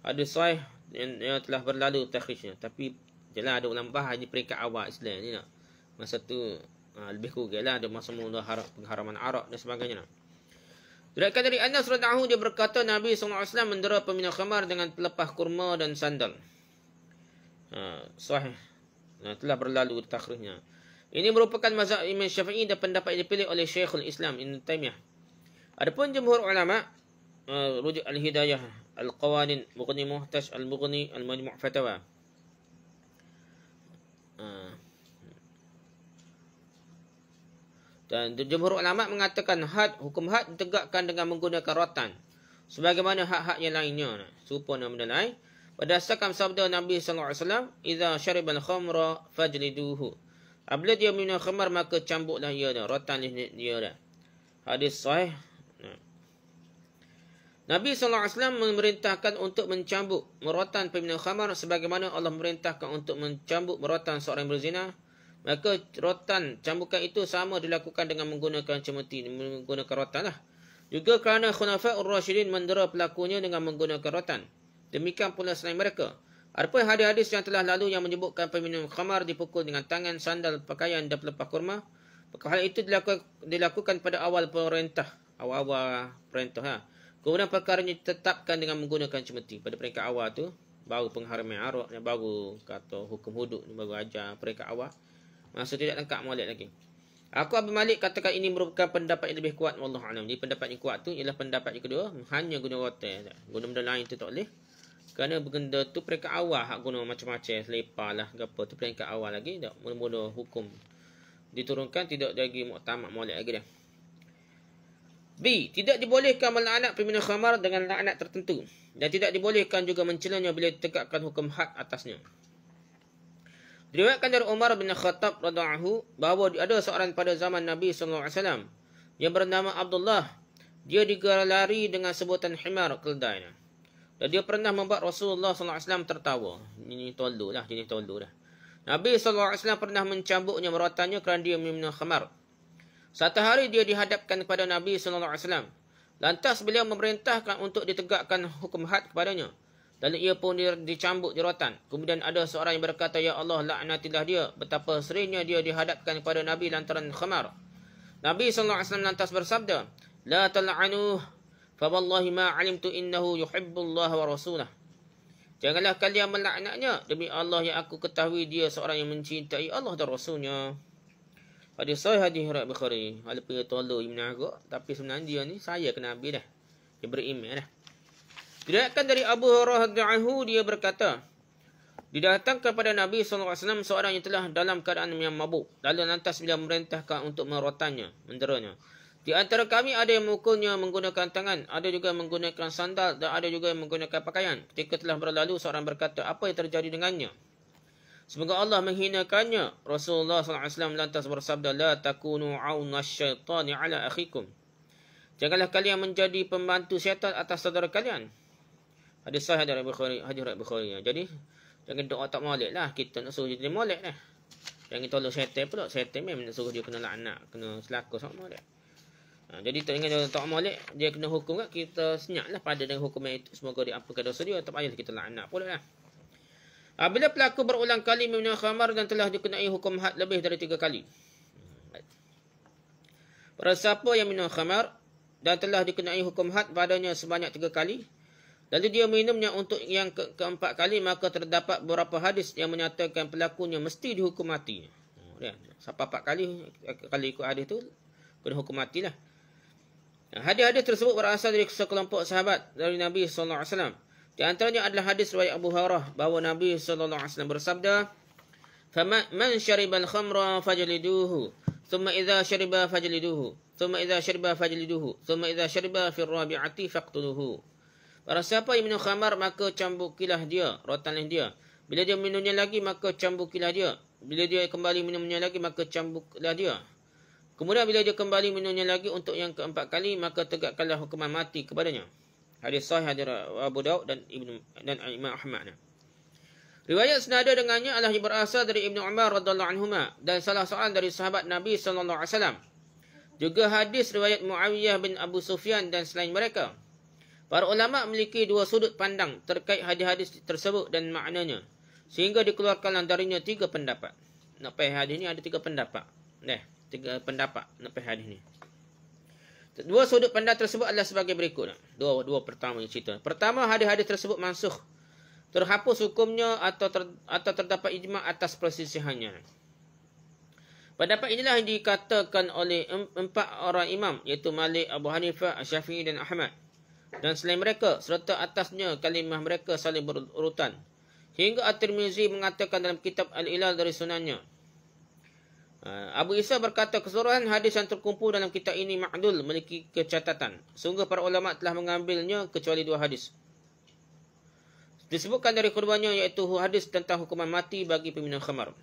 Hadis sahih yang telah berlalu takhrijnya, tapi jelah ada ulama bahas di peringkat awal Islam ni nak. Masa tu lebih kurang lah, ada masa mula pengharaman arak dan sebagainya. Diriwayatkan dari Anas radhiyallahu anhu, dia berkata Nabi SAW mendera peminum khamar dengan pelepah kurma dan sandal. Sahih. Telah berlalu takhrijnya. Ini merupakan mazhab Imam Syafi'i dan pendapat yang dipilih oleh Syekhul Islam Ibn Taymiyah. Adapun jumhur ulama, rujuk Al-Hidayah, Al-Qawanin, Mughni Muhtaj, Al-Mughni, Al-Majmu' Fatawa. Dan jumhur ulama mengatakan hukum had ditegakkan dengan menggunakan rotan sebagaimana hak-hak yang lainnya, supon dan benda lain. Berdasarkan sabda Nabi SAW, "Idza syaribal khamra fajliduhu." Apabila dia minum khamar, maka cambuklah ia dah, rotan dia dah. Hadis sahih. Nabi SAW memerintahkan untuk mencambuk merotan peminum khamar sebagaimana Allah memerintahkan untuk mencambuk merotan seorang yang berzina. Maka rotan cambukan itu sama dilakukan dengan menggunakan cemeti, menggunakan rotan lah. Juga kerana Khulafa'ur Rasyidin mendera pelakunya dengan menggunakan rotan. Demikian pula selain mereka. Adapun hadis-hadis yang telah lalu yang menyebutkan peminum khamar dipukul dengan tangan, sandal, pakaian dan pelepah kurma, maka hal itu dilakukan pada awal perintah. Awal-awal perintah. Ha. Kemudian perkaranya ditetapkan dengan menggunakan cemeti. Pada peringkat awal tu, baru pengharaman arak, baru kata hukum hudud, baru ajar peringkat awal. Masa tidak lengkap molek lagi. Aku Abu Malik katakan ini merupakan pendapat yang lebih kuat. Wallahu a'lam. Jadi pendapat yang kuat tu ialah pendapat yang kedua. Hanya guna rotan. Guna benda lain tu tak boleh. Kerana benda tu peringkat awal. Hak guna macam-macam. Selipar lah. Apa tu peringkat awal lagi. Tak. Mula-mula hukum diturunkan. Tidak lagi muktamad molek lagi dah. B. Tidak dibolehkan melaknat peminum khamar dengan laknat tertentu. Dan tidak dibolehkan juga mencelanya bila ditegakkan hukum had atasnya. Diriwayatkan dari Umar bin Khattab radhiyallahu bahawa ada seorang pada zaman Nabi SAW yang bernama Abdullah. Dia digelari dengan sebutan himar keldai. Dan dia pernah membuat Rasulullah SAW tertawa. Ini tolu lah. Nabi SAW pernah mencambuknya merotannya kerana dia minum khamar. Satu hari dia dihadapkan kepada Nabi SAW. Lantas beliau memerintahkan untuk ditegakkan hukum had kepadanya. Dan ia pun dicambuk di rotan. Kemudian ada seorang yang berkata, "Ya Allah, laknatilah dia. Betapa seringnya dia dihadapkan kepada Nabi lantaran khamar." Nabi SAW lantas bersabda, "La tal'anuh, fa wallahi ma 'alimtu innahu yuhibbullah wa rasulah." Janganlah kalian melaknatnya. Demi Allah yang aku ketahui dia seorang yang mencintai Allah dan Rasulnya. Hadis sahih hadis riwayat Bukhari. Walaupun dia tolong Ibn Agak, tapi sebenarnya dia ni saya ke Nabi dah. Dia beriman dah. Diriwayatkan dari Abu Hurairah radhiyallahu dia berkata, didatangkan kepada Nabi SAW seorang yang telah dalam keadaan yang mabuk. Lalu lantas beliau memerintahkan untuk merotannya, menderanya. Di antara kami ada yang memukulnya menggunakan tangan, ada juga menggunakan sandal dan ada juga yang menggunakan pakaian. Ketika telah berlalu, seorang berkata, "Apa yang terjadi dengannya?" "Semoga Allah menghinakannya." Rasulullah SAW lantas bersabda, "La takunu auna syaitani ala akhikum." Janganlah kalian menjadi pembantu syaitan atas saudara kalian. Hadis sahih dari Bukhari, hadis riwayat Bukhari. Jadi jangan doa tak molek lah. Kita nak suruh dia molek lah. Jangan tolong syaitan pula. Syaitan memang nak suruh dia kena laknat, kena selaka sama molek. Jadi jangan dia tak molek, dia kena hukum kan, kita senyaplah pada dengan hukum itu. Semoga diampunkan dosa dia, tak payah kita laknat pula lah. Bila pelaku berulang kali minum khamar dan telah dikenai hukum had lebih dari 3 kali. Para siapa yang minum khamar dan telah dikenai hukum had padanya sebanyak 3 kali, lalu dia minumnya untuk yang keempat kali, maka terdapat beberapa hadis yang menyatakan pelakunya mesti dihukum mati. Sampai 4 kali ikut hadis tu, kena hukum mati lah. Hadis-hadis tersebut berasal dari sekelompok sahabat dari Nabi SAW. Di antaranya adalah hadis riwayat Abu Hurairah bahawa Nabi SAW bersabda, "Man syaribal khamra fajliduhu, thumma idza syariba fajliduhu, thumma idza syariba fajliduhu, thumma idza syariba fi rabi'ati faqtuluhu." Barang siapa yang minum khamar, maka cambukilah dia, rotanlah dia. Bila dia minumnya lagi, maka cambukilah dia. Bila dia kembali minumnya lagi, maka cambuklah dia. Kemudian bila dia kembali minumnya lagi untuk yang keempat kali, maka tegakkanlah hukuman mati kepadanya. Hadis sahih hadis Abu Daud dan Imam Ahmad. Riwayat senada dengannya adalah berasal dari Ibnu Umar radhiyallahu anhuma dan salah seorang dari sahabat Nabi sallallahu alaihi wasallam. Juga hadis riwayat Muawiyah bin Abu Sufyan dan selain mereka. Para ulama memiliki 2 sudut pandang terkait hadis-hadis tersebut dan maknanya, sehingga dikeluarkanlah darinya 3 pendapat. Nak pergi hadis ni ada 3 pendapat. 3 pendapat nak pergi hadis ni. 2 sudut pandang tersebut adalah sebagai berikut. Dua pertama yang cerita. Pertama, hadis-hadis tersebut mansukh, terhapus hukumnya atau terdapat ijma' atas persisihannya. Pendapat inilah yang dikatakan oleh 4 orang imam, iaitu Malik, Abu Hanifah, Syafi'i dan Ahmad. Dan selain mereka, serta atasnya kalimah mereka saling berurutan. Hingga At-Tirmizi mengatakan dalam kitab Al-Ilal dari sunannya, Abu Isa berkata, keseluruhan hadis yang terkumpul dalam kitab ini ma'dul, memiliki kecatatan. Sungguh para ulama telah mengambilnya kecuali 2 hadis. Disebutkan dari keduanya iaitu hadis tentang hukuman mati bagi peminum khamar.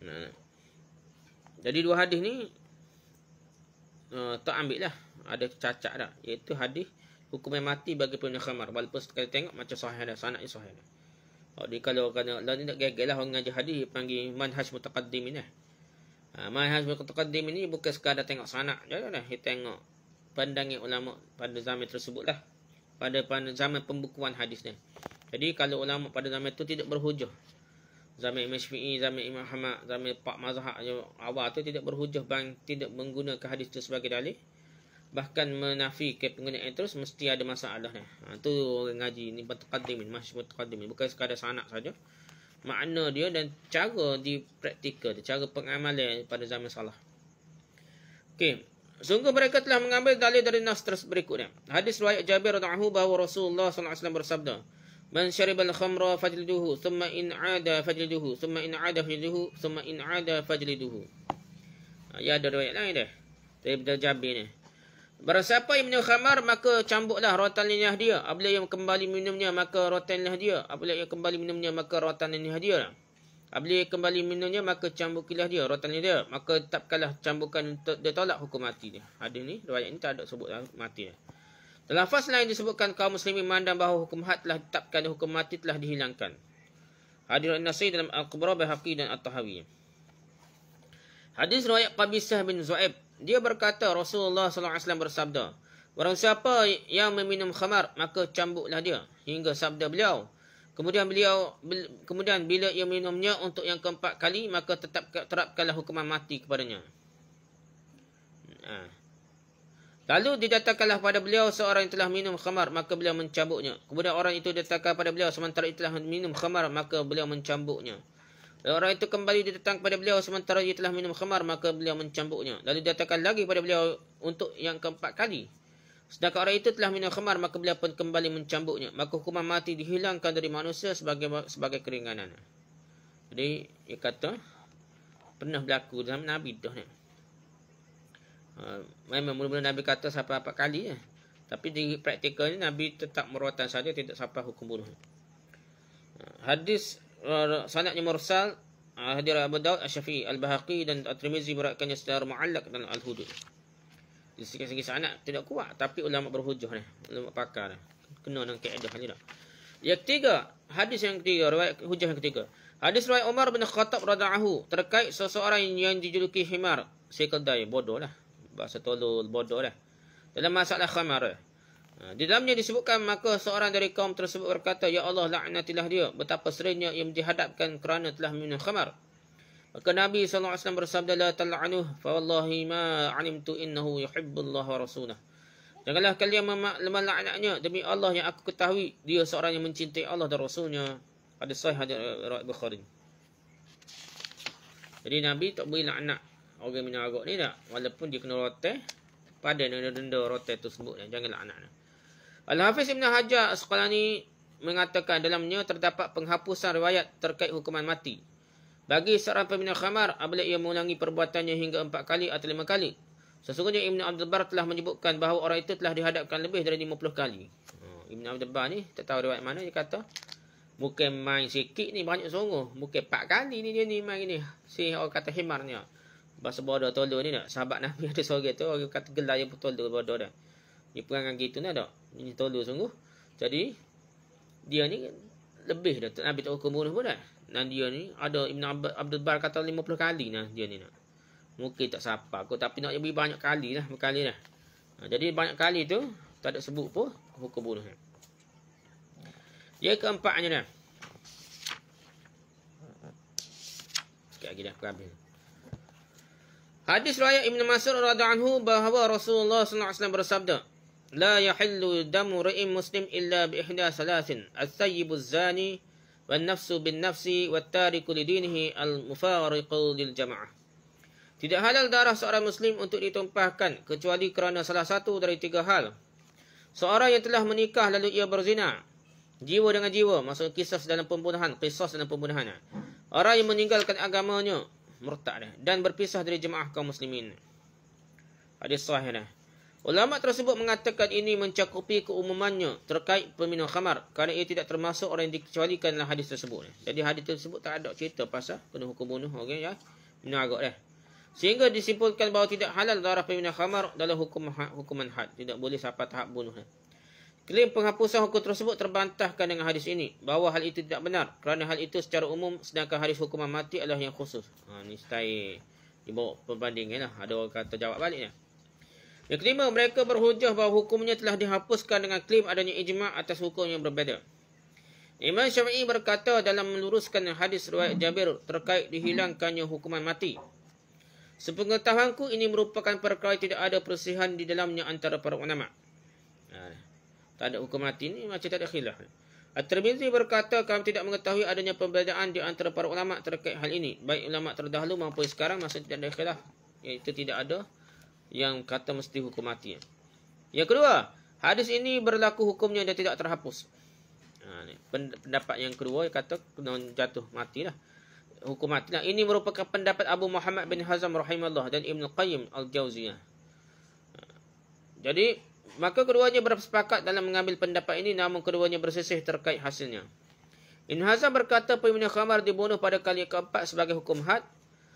Nah, jadi dua hadis ni tak ambil lah, ada cacat dah, iaitu hadis hukuman mati bagi peminum khamar. Walaupun sekali tengok macam sahih dah, sanad sahih dah. Jadi kalau kena ni tak gagal lah orang ngaji hadis panggil manhaj mutaqaddim ni. Manhaj mutaqaddim ni bukan sekadar tengok sanad je dah, dia tengok pandangan ulama pada zaman tersebut lah, pada zaman pembukuan hadis ni. Jadi kalau ulama pada zaman itu tidak berhujah, zaman Imam Syafi'i, zaman Imam Ahmad, zaman Pak Mazhab awal tu tidak berhujah, tidak menggunakan hadis itu sebagai dalil, bahkan menafikan penggunaan terus, mesti ada masalah ni. Tu orang ngaji ni mutaqaddimin, mutaqaddimin, bukan sekadar sanad saja, makna dia dan cara di praktikal, cara pengamalan pada zaman salah. Okey, sungguh mereka telah mengambil dalil dari nas berikutnya. Hadis riwayat Jabir radhiyallahu anhu bahawa Rasulullah sallallahu alaihi wasallam bersabda, "Man syaribal khamra fajliduhu, thumma in 'ada fajliduhu, thumma in 'ada fajliduhu, thumma in 'ada fajliduhu." Ya, ada riwayat lain dah daripada Jabir ni. Barang siapa yang minum khamar, maka cambuklah rotan lidah dia. Apabila yang kembali minumnya, maka rotan lidah dia. Apabila yang kembali minumnya, maka rotan lidah dia. Apabila yang kembali minumnya, maka cambukilah dia, rotan lidah dia. Maka tetapkanlah cambukan, dia tolak hukum mati dia. Hadis ni, riwayat ni tak ada sebut mati dia. Dalam lafaz lain disebutkan kaum muslimin memandang bahawa hukum had telah ditetapkan dan hukum mati telah dihilangkan. Hadis An-Nasai dalam Al-Kubra, Baihaqi dan At-Tahawi. Hadis riwayat Qabisah bin Zu'aib, dia berkata Rasulullah sallallahu alaihi wasallam bersabda, barang siapa yang meminum khamar, maka cambuklah dia, hingga sabda beliau. Kemudian bila ia minumnya untuk yang keempat kali, maka terapkanlah hukuman mati kepadanya. Lalu didatangkanlah pada beliau seorang yang telah minum khamar, maka beliau mencambuknya. Kemudian orang itu didatangkan pada beliau sementara ia telah minum khamar, maka beliau mencambuknya. Lalu orang itu kembali datang kepada beliau sementara ia telah minum khamar, maka beliau mencambuknya. Lalu didatangkan lagi pada beliau untuk yang keempat kali. Sedangkan orang itu telah minum khamar, maka beliau pun kembali mencambuknya. Maka hukuman mati dihilangkan dari manusia sebagai keringanan. Jadi, dia kata, pernah berlaku dalam Nabi dah ni. Memang mula-mula Nabi kata sampai 4 kali. Tapi di praktikalnya, Nabi tetap merotan saja, tidak sampai hukum bunuh. Hadis, sanadnya mursal, hadis Abu Daud, Asy-Syafi'i, Al-Baihaqi dan At-Tirmizi meriwayatkannya secara mu'allaq dan Al-Hudud. Di segi sanad tidak kuat, tapi ulama berhujah ni, ulama pakar ni, kena dengan kaedah ni dah. Yang ketiga, hadis yang ketiga, riwayat hujah yang ketiga. Hadis riwayat Umar bin Khattab radhiyallahu terkait seseorang yang dijuluki himar, sekeldai, bodoh lah, bahasa tolol, bodoh lah, dalam masalah khamar. Di dalamnya disebutkan, maka seorang dari kaum tersebut berkata, ya Allah, laknatilah dia, betapa seringnya ia dihadapkan kerana telah minum khamar. Maka Nabi SAW bersabda, la tal'anuh, fa wallahi ma alimtu innahu yuhibbullah wa rasulah. Janganlah kalian melaknatnya, demi Allah yang aku ketahui, dia seorang yang mencintai Allah dan Rasulnya. Hadis sahih hadis riwayat Bukhari. Jadi Nabi tak boleh laknat orang minum arak ni tak, walaupun dia kena rotai, pada denda rotai tersebut, jangan laknat. Al-Hafiz Ibn Hajar Asqalani mengatakan dalamnya terdapat penghapusan riwayat terkait hukuman mati bagi seorang peminum khamar apabila ia mengulangi perbuatannya hingga 4 kali atau 5 kali. Sesungguhnya Ibn Abdul Bar telah menyebutkan bahawa orang itu telah dihadapkan lebih dari 50 kali. Ibn Abdul Bar ni, tak tahu riwayat mana, dia kata, bukan main sikit ni, banyak sungguh. Bukan 4 kali ni dia ni main ni. Si orang kata himarnya. Bahasa bodoh tolol ni tak. Sahabat Nabi ada seorang tu, orang kata gelar yang betul-betul bodoh dah. Dia perangan gitu nak tak. Ini tolol sungguh. Jadi, dia ni lebih dah. Nabi tak hukum bunuh pun dah. Dan dia ni, ada Ibn Abdul Bar kata 50 kali nah dia ni nak. Mungkin tak siapa aku, tapi nak lebih banyak kali lah, berkali lah. Jadi banyak kali tu, tak ada sebut pun hukum bunuh. Dia keempatnya dah. Sikit lagi dah habis. Hadis riwayat Ibn Mas'ud radhiyallahu anhu bahawa Rasulullah sallallahu alaihi wasallam bersabda, la yahillu damu ra'im muslim illa bi ihda salasin, as-sayyibu az-zani wan nafsu bin nafsi wat tariku li dinihi al-mufariqu lil jamaah. Tidak halal darah seorang muslim untuk ditumpahkan kecuali kerana salah satu dari 3 hal. Seorang yang telah menikah lalu ia berzina, jiwa dengan jiwa, maksud qisas dalam pembunuhan, qisas dalam pembunuhan. Orang yang meninggalkan agamanya, murtad, dan berpisah dari jemaah kaum muslimin. Hadis sahih dah. Ulama tersebut mengatakan ini mencakupi keumumannya terkait peminum khamar kerana ia tidak termasuk orang yang dikecualikan dalam hadis tersebut. Jadi hadis tersebut tak ada cerita pasal kena hukum bunuh orang yang minum arak dah. Sehingga disimpulkan bahawa tidak halal darah peminum khamar dalam hukuman had. Tidak boleh sampai tahap bunuh. Klaim penghapusan hukum tersebut terbantahkan dengan hadis ini bahawa hal itu tidak benar kerana hal itu secara umum sedangkan hadis hukuman mati adalah yang khusus. Ni style dibawa perbandingan lah. Ada orang kata jawab baliknya. Yang kelima, mereka berhujah bahawa hukumnya telah dihapuskan dengan klaim adanya ijma' atas hukum yang berbeza. Imam Syafi'i berkata dalam meluruskan hadis riwayat Jabir terkait dihilangkannya hukuman mati. Sepengetahuanku ini merupakan perkara tidak ada perselisihan di dalamnya antara para ulama. Tak ada hukum mati ni macam tak ada khilaf. At-Tirmizi berkata kami tidak mengetahui adanya perbezaan di antara para ulama terkait hal ini. Baik ulama terdahulu maupun sekarang maksud tidak ada khilaf. Iaitu tidak ada yang kata mesti hukum mati. Yang kedua, hadis ini berlaku hukumnya dan tidak terhapus. Pendapat yang kedua yang kata kena jatuh matilah. Hukum matilah. Ini merupakan pendapat Abu Muhammad bin Hazm rahimahullah dan Ibn Qayyim al-Jauziyah. Jadi, maka keduanya bersepakat dalam mengambil pendapat ini namun keduanya bersisih terkait hasilnya. Ibn Hazm berkata peminum khamar dibunuh pada kali keempat sebagai hukum had.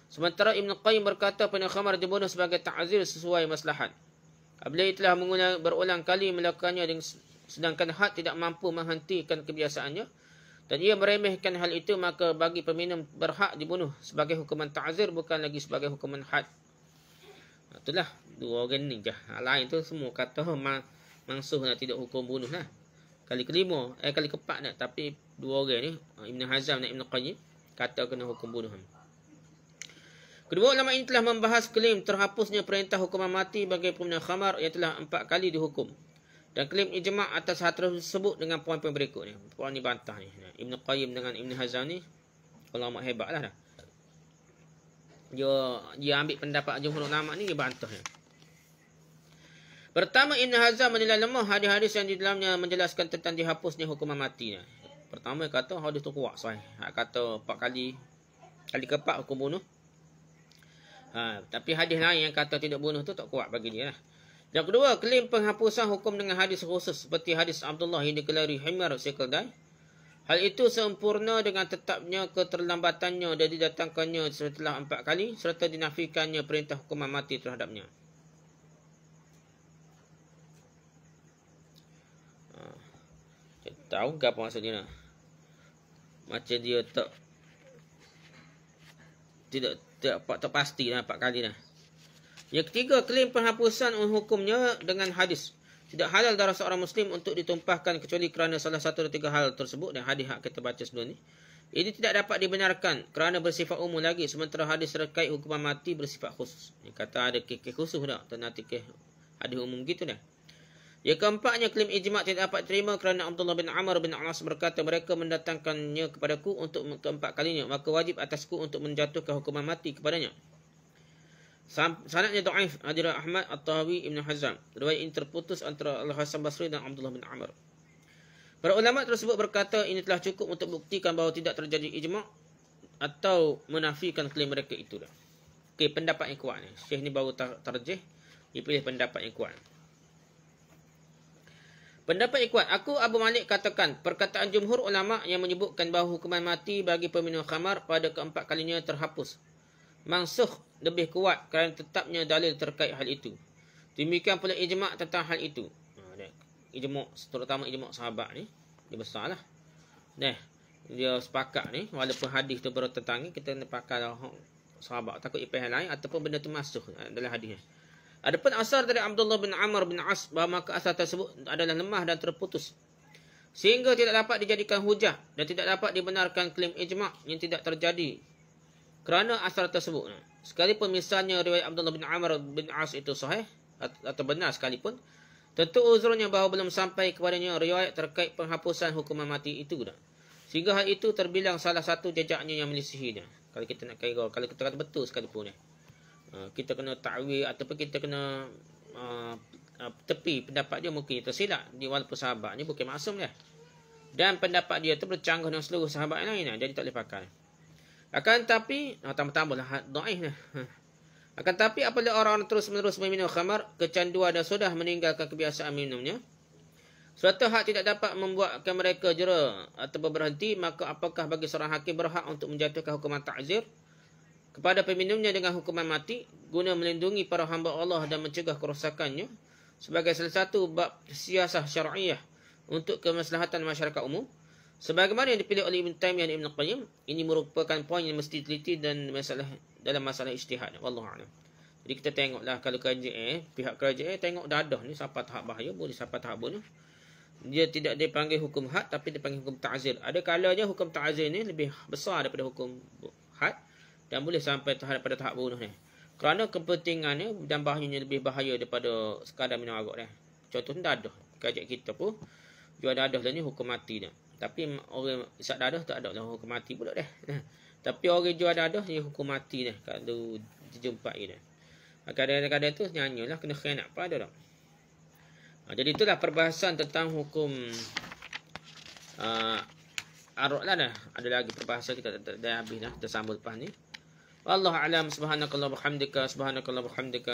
Sementara Ibn Qayyim berkata peminum khamar dibunuh sebagai ta'zir sesuai maslahat. Beliau telah berulang kali melakukannya sedangkan had tidak mampu menghentikan kebiasaannya dan ia meremehkan hal itu maka bagi peminum berhak dibunuh sebagai hukuman ta'zir bukan lagi sebagai hukuman had. Itulah dua orang ni je. Lain tu semua kata mangsuh nak tidak hukum bunuh lah. Kali kelima, kali keempat nak tapi dua orang ni Ibn Hazm dan Ibn Qayyim kata kena hukum bunuh. Kedua ulama ini telah membahas klaim terhapusnya perintah hukuman mati bagi peminum khamar yang telah 4 kali dihukum. Dan klaim ijma' atas hal tersebut dengan poin-poin berikut ni. Poin ni bantah ni. Ibn Qayyim dengan Ibn Hazm ni ulama hebat lah dah. Dia ambil pendapat jumhur ulama ni dia bantah ni. Pertama, Ibn Hazm menilai lemah hadis-hadis yang di dalamnya menjelaskan tentang dihapusnya hukuman mati. Pertama dia kata hadis tu kuat sahih. Kata 4 kali keempat hukum bunuh. Tapi hadis lain yang kata tidak bunuh tu tak kuat bagi dia lah. Yang kedua, klaim penghapusan hukum dengan hadis khusus seperti hadis Abdullah yang digelari himar sekeldai. Hal itu sempurna dengan tetapnya keterlambatannya dan didatangkannya setelah 4 kali serta dinafikannya perintah hukuman mati terhadapnya. Tahu ke apa maksud dia nak? Macam dia tak pasti lah 4 kali lah. Yang ketiga, klaim penghapusan hukumnya dengan hadis. Tidak halal darah seorang Muslim untuk ditumpahkan kecuali kerana salah satu dari 3 hal tersebut. Dan hadis hak kita baca sebelum ni. Ini tidak dapat dibenarkan kerana bersifat umum lagi. Sementara hadis terkait hukuman mati bersifat khusus. Dia kata ada kes khusus dah. Tak nanti kes hadis umum gitu dah. Yang keempatnya, klaim ijma' tidak dapat terima kerana Abdullah bin Amr bin As berkata mereka mendatangkannya kepadaku untuk keempat kalinya. Maka wajib atasku untuk menjatuhkan hukuman mati kepadanya. Sanadnya dhaif hadis Ahmad At-Tahawi Ibn Hazm. Riwayat ini terputus antara Al-Hasan Basri dan Abdullah bin Amr. Para ulama tersebut berkata ini telah cukup untuk buktikan bahawa tidak terjadi ijma' atau menafikan klaim mereka itu dah. Okey, pendapat yang kuat ni. Syekh ni baru tarjih, dia pilih pendapat yang kuat. Pendapat yang kuat, aku Abu Malik katakan perkataan jumhur ulama yang menyebutkan bahawa hukuman mati bagi peminum khamar pada keempat kalinya terhapus. Mansukh lebih kuat kerana tetapnya dalil terkait hal itu. Demikian pula ijma' tentang hal itu. Ijma' terutama ijma' sahabat ni dia besarlah. Dia sepakat ni walaupun hadis tu bertentangan kita kena pakai sahabat takut ipah lain ataupun benda tu masuk dalam hadis ni. Adapun asar dari Abdullah bin Amr bin As bahawa maka asar tersebut adalah lemah dan terputus sehingga tidak dapat dijadikan hujah dan tidak dapat dibenarkan klaim ijma' yang tidak terjadi kerana asar tersebut. Sekalipun misalnya riwayat Abdullah bin Amr bin As itu sahih atau benar sekalipun, tentu uzurnya bahawa belum sampai kepadanya riwayat terkait penghapusan hukuman mati itu dah. Sehingga hal itu terbilang salah satu jejaknya yang melisihinya. Kalau kita nak kira, kalau kita kata betul sekalipun kita kena ta'wil ataupun kita kena tepi pendapat dia mungkin tersilap dia walaupun sahabat ni bukan maksum dia. Dan pendapat dia tu bercanggah dengan seluruh sahabat yang lain jadi tak boleh pakai. Akan tapi tambah-tambahlah dhaif dah. Akan tapi apabila orang terus-menerus meminum khamar, kecanduan dan sudah meninggalkan kebiasaan minumnya, suatu hak tidak dapat membuatkan mereka jera atau berhenti, maka apakah bagi seorang hakim berhak untuk menjatuhkan hukuman ta'zir kepada peminumnya dengan hukuman mati guna melindungi para hamba Allah dan mencegah kerosakannya sebagai salah satu bab siasah syar'iyah untuk kemaslahatan masyarakat umum? Sebagaimana yang dipilih oleh Ibn Taimiyah dan Ibn Qayyim, ini merupakan poin yang mesti teliti dan dalam masalah ijtihad. Wallahu a'lam. Jadi kita tengoklah kalau kerajaan, pihak kerajaan tengok dadah ni siapa tahap bahaya, boleh siapa tahap bunuh. Dia tidak dipanggil hukum had tapi dipanggil hukum ta'zir. Ada kalanya hukum ta'zir ni lebih besar daripada hukum had dan boleh sampai pada tahap bunuh ni. Kerana kepentingannya dan bahayanya lebih bahaya daripada sekadar minum arak dah. Contohnya dadah. Kerajaan kita pun jual dadah ni hukum mati dah. Tapi orang isap dadah tak ada lah hukum mati pula dah. Tapi orang jual dadah ni hukum mati dah kalau dijumpai dah. Kadang-kadang tu nyanyilah kena khianat pada dah. Jadi itulah perbahasan tentang hukum arak lah dah. Ada lagi perbahasan kita dah habis dah. Kita sambung lepas ni. Wallahu a'lam. Subhanakallah wa bihamdika.